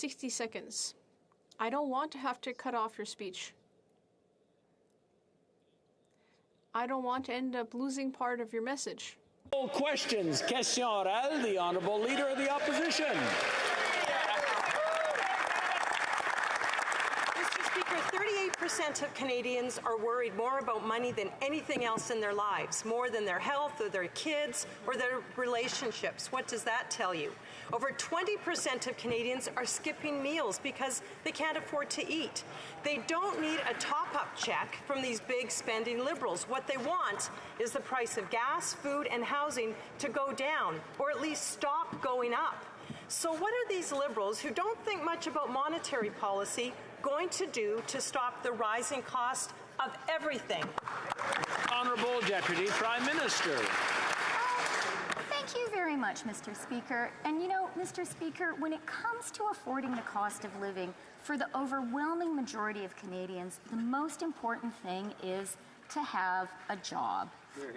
60 seconds. I don't want to have to cut off your speech. I don't want to end up losing part of your message. Questions. Question orale, the Honourable Leader of the Opposition. Mr. Speaker, 38% of Canadians are worried more about money than anything else in their lives, more than their health or their kids or their relationships. What does that tell you? Over 20% of Canadians are skipping meals because they can't afford to eat. They don't need a top-up check from these big spending Liberals. What they want is the price of gas, food, and housing to go down, or at least stop going up. So what are these Liberals, who don't think much about monetary policy, going to do to stop the rising cost of everything? Honourable Deputy Prime Minister. Thank you very much, Mr. Speaker. And you know, Mr. Speaker, when it comes to affording the cost of living, for the overwhelming majority of Canadians, the most important thing is to have a job.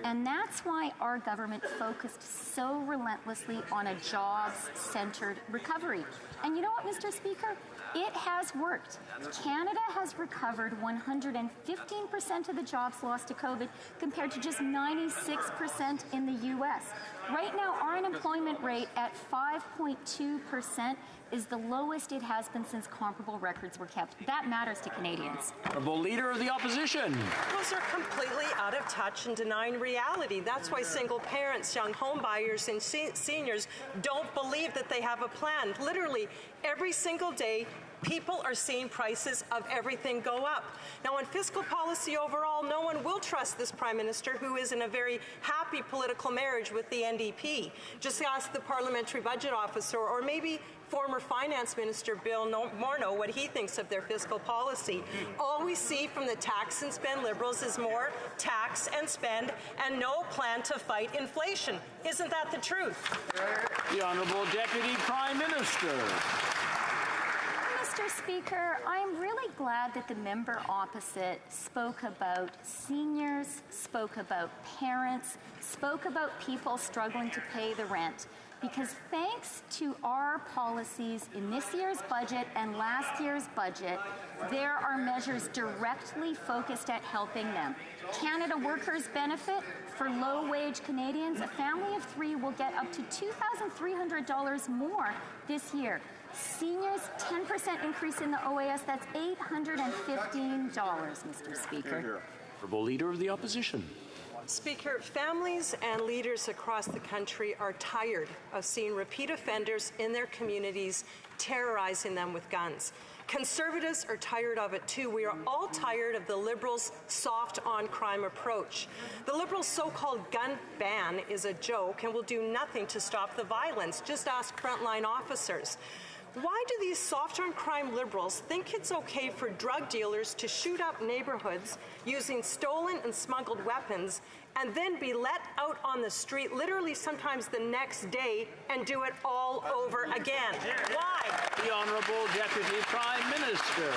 And that's why our government focused so relentlessly on a jobs-centered recovery. And you know what, Mr. Speaker? It has worked. Canada has recovered 115% of the jobs lost to COVID, compared to just 96% in the U.S. Right now, our unemployment rate at 5.2% is the lowest it has been since comparable records were kept. That matters to Canadians. Honourable Leader of the Opposition. Those are completely out of touch and denying reality. That's why single parents, young home buyers, and seniors don't believe that they have a plan. Literally, every single day, people are seeing prices of everything go up. Now, on fiscal policy overall, no one will trust this Prime Minister, who is in a very happy political marriage with the NDP. Just ask the Parliamentary Budget Officer, or maybe former Finance Minister Bill Morneau, what he thinks of their fiscal policy. All we see from the tax and spend Liberals is more tax and spend and no plan to fight inflation. Isn't that the truth? The Honourable Deputy Prime Minister. Mr. Speaker, I'm really glad that the member opposite spoke about seniors, spoke about parents, spoke about people struggling to pay the rent. Because thanks to our policies in this year's budget and last year's budget, there are measures directly focused at helping them. Canada Workers Benefit for low-wage Canadians. A family of 3 will get up to $2,300 more this year. Seniors, 10% increase in the OAS. That's $815, Mr. Speaker. Honourable Leader of the Opposition. Speaker, families and leaders across the country are tired of seeing repeat offenders in their communities terrorizing them with guns. Conservatives are tired of it too. We are all tired of the Liberals' soft-on-crime approach. The Liberals' so-called gun ban is a joke and will do nothing to stop the violence. Just ask frontline officers. Why do these soft-on-crime Liberals think it's okay for drug dealers to shoot up neighborhoods using stolen and smuggled weapons and then be let out on the street literally sometimes the next day and do it all over again? Why? The Honourable Deputy Prime Minister.